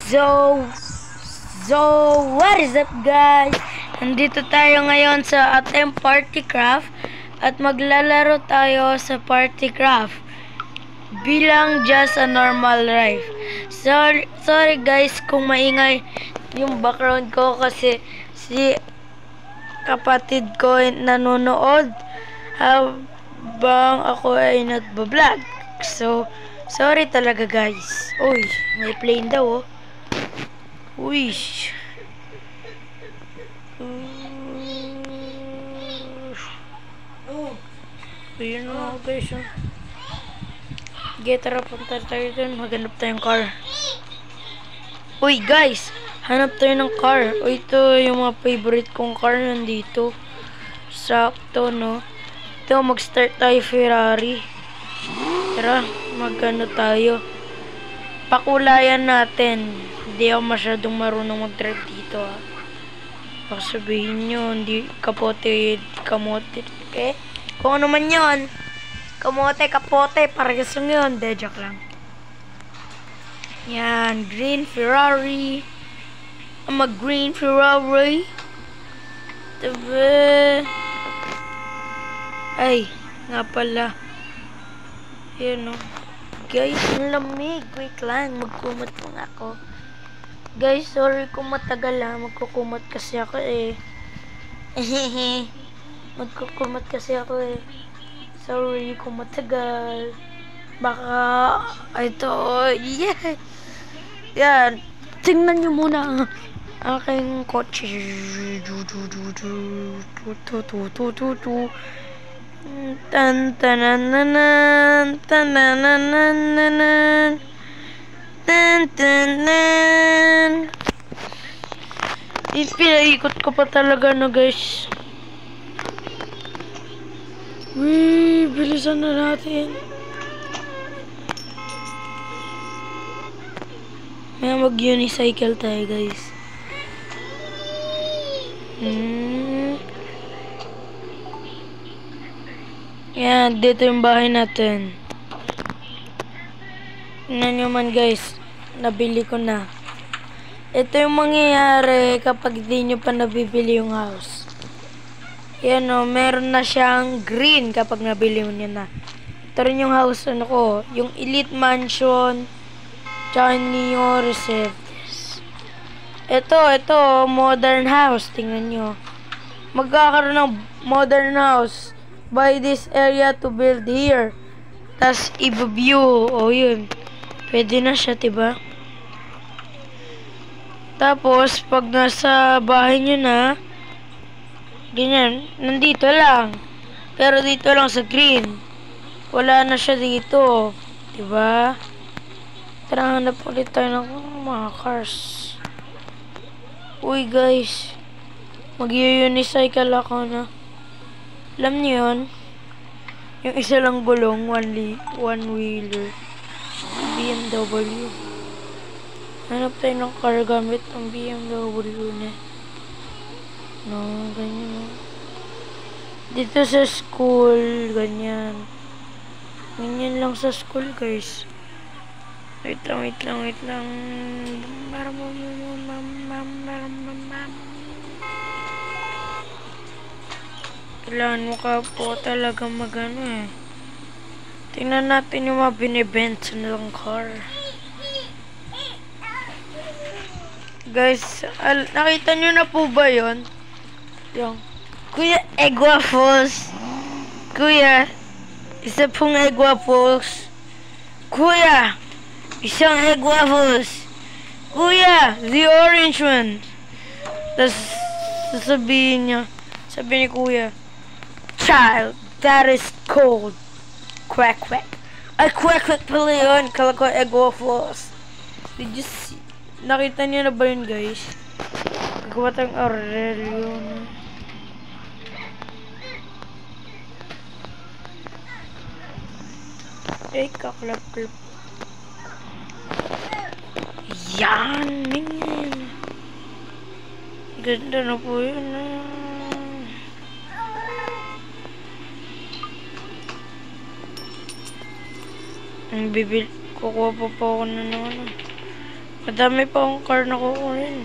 So, so, what is up guys? Nandito tayo ngayon sa ating party craft at maglalaro tayo sa party craft bilang just a normal life. Sorry guys kung maingay yung background ko kasi si kapatid ko ay nanonood habang ako ay nagbablog. So, sorry talaga guys. Uy, may plane daw oh. Uy. Ayun na guys oh. Sige, tara punta tayo dun. Maghanap tayong car. Uy guys, hanap tayo ng car. Uy, ito yung mga favorite kong car nandito. Sakto no. Ito, mag-start tayo Ferrari. Tara, magano tayo. Pakulayan natin. Hindi ako masyadong marunong mag-drive dito ha. Baka sabihin nyo, hindi kapote, kamote. Eh, kung ano man yun. Kamote, kapote, parehas lang yun. De, joke lang. Yan, green Ferrari. I'm a green Ferrari. Tabi. Ay, nga pala. Yan o. Guys, ang lamig. Wait lang, magkumot po nga ako. Guys, sorry kung matagal ha. Magkukumot kasi ako eh. Magkukumot kasi ako eh. Sorry kung matagal. Baka, ito, yeah. Yan. Tingnan nyo muna ang aking kotse. Tan tanananan tanananan tan tanan. Pinaikot ko pa talaga no guys. Wee, bilisan na natin. May mag-unicycle tayo guys. Yan, dito yung bahay natin. Tingnan nyo man guys, nabili ko na. Ito yung mangyayari kapag di nyo pa nabibili yung house. Yan o, meron na siyang green kapag nabili mo niya na. Ito rin yung house ano ko, yung Elite Mansion, tsaka Neo Reserves. Ito, modern house. Tingnan nyo. Magkakaroon ng modern house. Buy this area to build here. Tas i-view. O yun. Pwede na siya, diba? Tapos, pag nasa bahay nyo na, ganyan, nandito lang. Pero dito lang sa green. Wala na siya dito. Diba? Tara, hanap ulit tayo ng mga cars. Uy, guys. Mag-unicycle ako na. Alam niyo yun? Yung isa lang gulong, one wheeler. BMW. Hanap tayo ng car gamit ang BMW na. No, ganyan. Dito sa school, ganyan. Ganyan lang sa school, guys. Wait lang. Kailangan mo ka po talaga magano eh. Tingnan natin yung mga binibenta ng car. Guys, nakita nyo na po ba yun? Yung, Kuya, egg waffles. Kuya, isa pong egg waffles. Kuya, isang egg waffles. Kuya, the orange one. Tapos, sabi ni Kuya, child, that is cold. Quack, quack. Ay, quack, quack pala yun. Kala ko egg waffles. Did you see? Nakita niyo na ba yun, guys? Nagawa tayong Aurelion. Ay, kaklap-klap. Yan! Ganda na po yun. Kukuha pa ako na naman. Madami pa akong car na kukunin.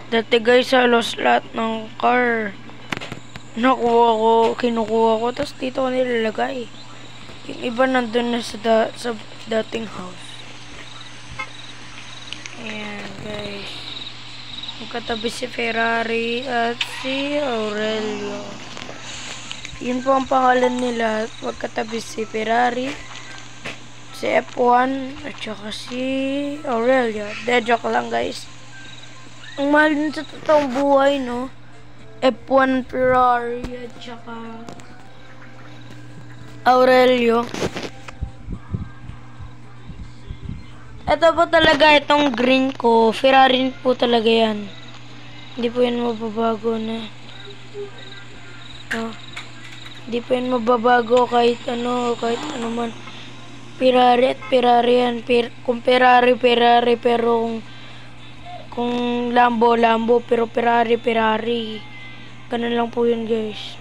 Dati guys, halos lahat ng car kinukuha ko, tapos dito ko nilalagay. Yung iba nandun na sa dating house. Ayan guys. Magkatabi si Ferrari at si Aurelio. Yun po ang pangalan nila. Magkatabi si Ferrari, si F1, at saka si Aurelio. Joke lang guys. Ang mahal nun sa totoong buhay, no? F1, Ferrari, at saka Aurelio. Ito po talaga, itong green ko. Ferrari po talaga yan. Hindi po yan mababago na. Oh. Hindi po yan mababago kahit ano man. Ferrari at Ferrari yan. Kung Ferrari, pero kung Lambo, pero Ferrari. Ganun lang po yun guys.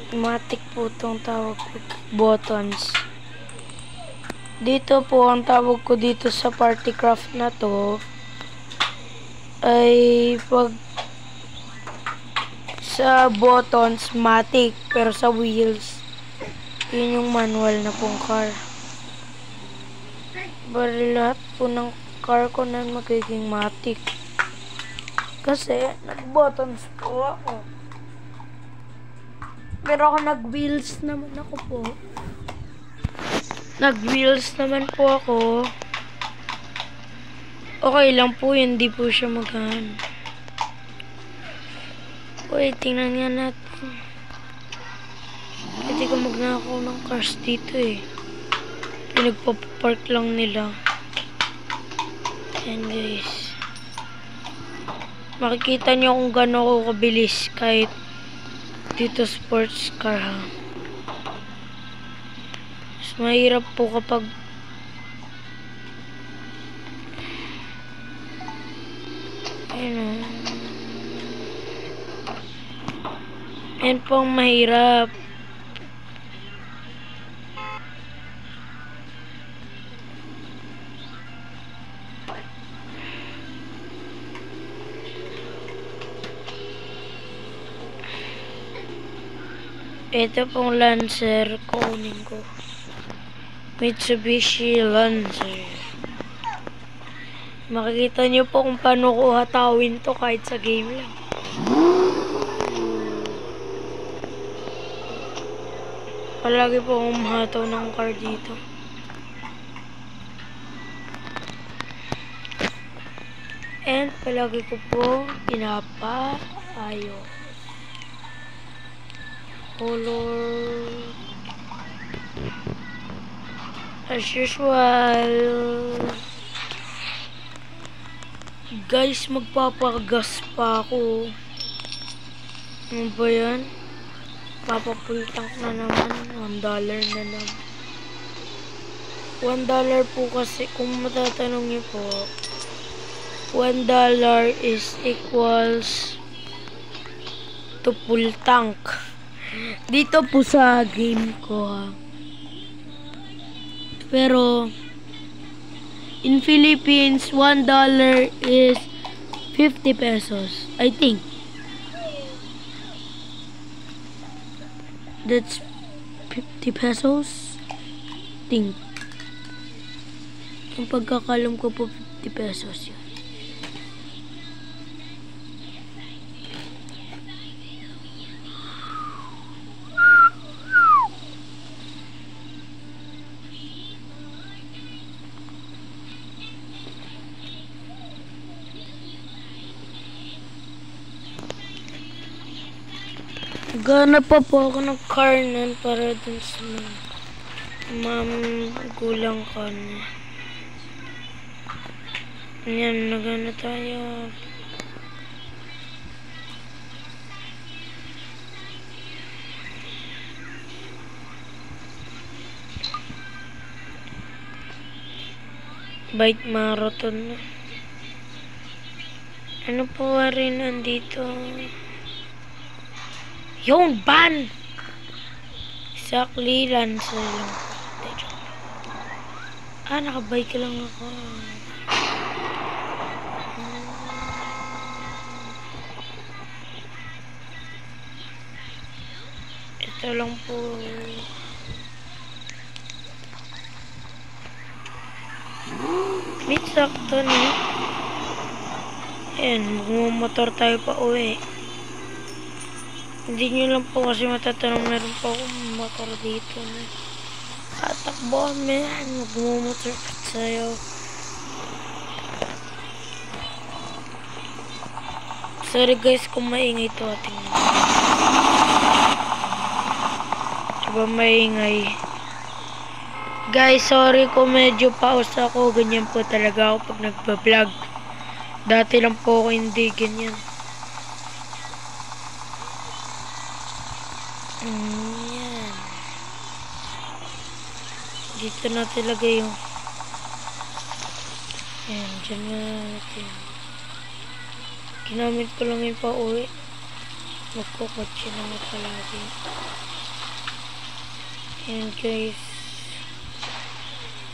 Matic po itong tawag ko, buttons. Dito po, ang tawag ko dito sa party craft na to ay pag sa buttons, matic, pero sa wheels, yun yung manual na pong car. Bali lahat po ng car ko na magiging matic. Kasi, nag-buttons po ako. Pero ako nag-wheels naman ako po. Nag-wheels naman po ako. Okay lang po yun, hindi po siya magaan. Uy, tingnan nga natin. Pwede ko magnakaw ng cars dito eh. Pinagpapark lang nila. Ayan guys. Makikita nyo kung gano'n ako kabilis kahit dito sports car ha. Mas mahirap po kapag ayun po ang mahirap. Ito pong Lancer, kunin ko. Mitsubishi Lancer. Makikita nyo po kung paano ko hatawin to kahit sa game lang. Palagi po akong mahataw ng car dito. And palagi ko po pinapaayos. Color as usual. Guys, magpapagas pa ako. Ano ba yan? Papapultank na naman. $1 na naman. $1 po kasi, kung matatanong niyo po, $1 is equals to full tank. Dito po sa game ko ha. Pero in Philippines, $1 is 50 pesos. I think. That's 50 pesos. Think. Ang pagkakalam ko po 50 pesos yun. Gana pa po ako ng car nun para dun sa gulang ko niya. Ayan, nagana tayo. Bike marathon na. Ano po rin nandito? Yung ban! Exactly, Lancer lang. Nakabike lang ako. Ito lang po. May sakto na. Ayan, magmumotor tayo pa uwi. Hindi nyo lang po kasi matatanong, meron po akong motor dito na tatakbo kami. Magmumotor pa tayo. Sorry guys kung maingay to. Tingnan. Diba maingay? Guys, sorry kung medyo pause ako. Ganyan po talaga ako pag nagpa-vlog. Dati lang po ako hindi ganyan. Yan. Dito natin lagay yung yan, dyan na natin. Ginamit ko lang yung pa-uwi. Magkukotse naman palagi. Yan guys.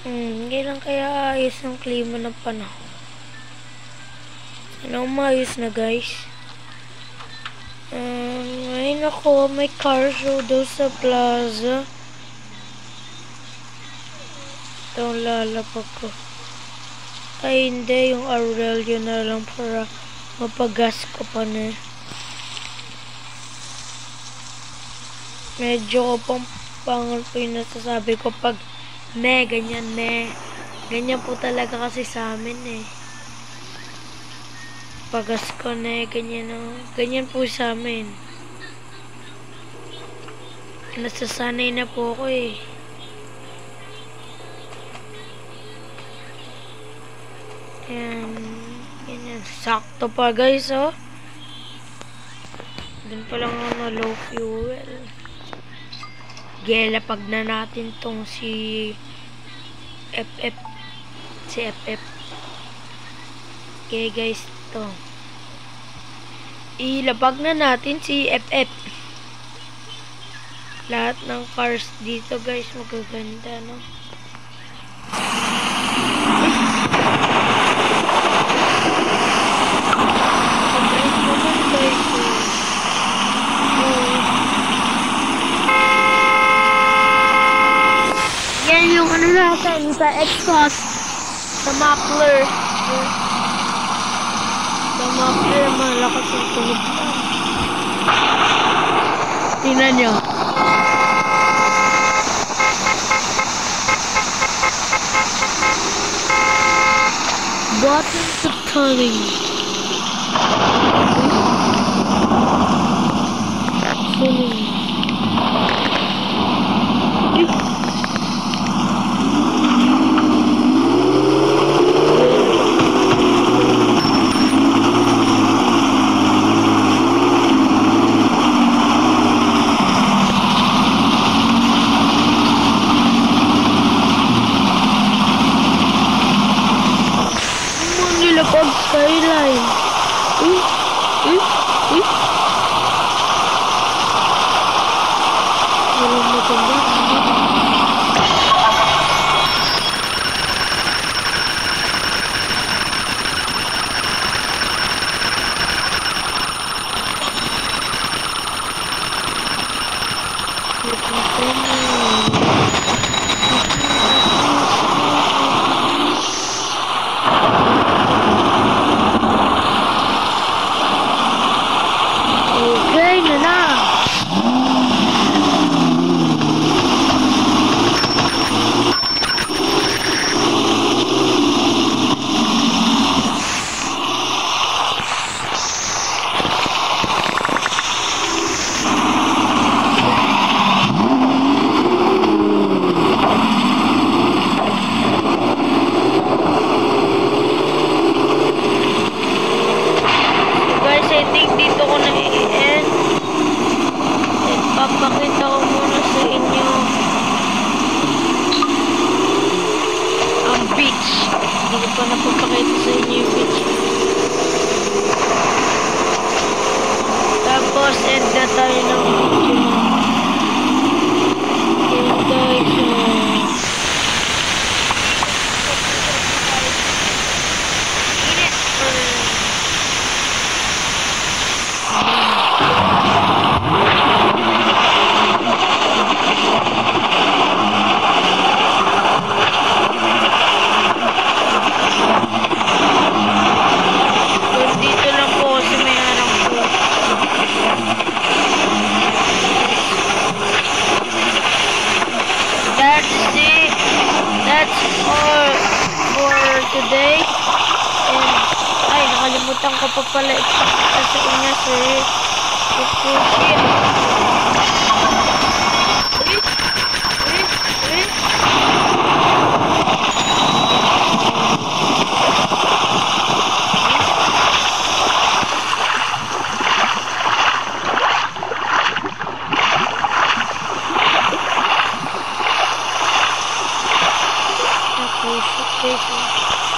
Hindi lang kaya ayos ang klima ng panahon. Sana umayos na guys. Ay nako, may car show daw sa plaza. Ito ang lalapag ko. Ay hindi, yung Aurelio na lang para mapagas ko pa na. Medyo pang pangal po yung nasasabi ko pag ganyan ganyan po talaga kasi sa amin pagas ko ganyan ganyan po sa amin. Nasasanay na po ako ganyan sakto pa guys dun pa lang ako na low fuel. Gelapag na natin tong si FF. Okay guys, to. Ilapag na natin si FF. Lahat ng cars dito guys magaganda, no? Yan yung ano natin sa exhaust sa muffler. Sa muffler malakas yung tunog na. Tingnan nyo. Button to turning. Nilapag skyline. Walang maganda. Okay na. Guys, I think dito ko na i-end. Papakita ko muna sa inyo ang beach. Hindi ko pa napapakita sa inyo yung beach. na tayo ng video. Ayan guys, dito lang po kasi may harang po. That's it. That's all for today. And, ay, nakalimutan ko pa pala ipakita sa inyo, sir. Okay, shit. Okay, shit.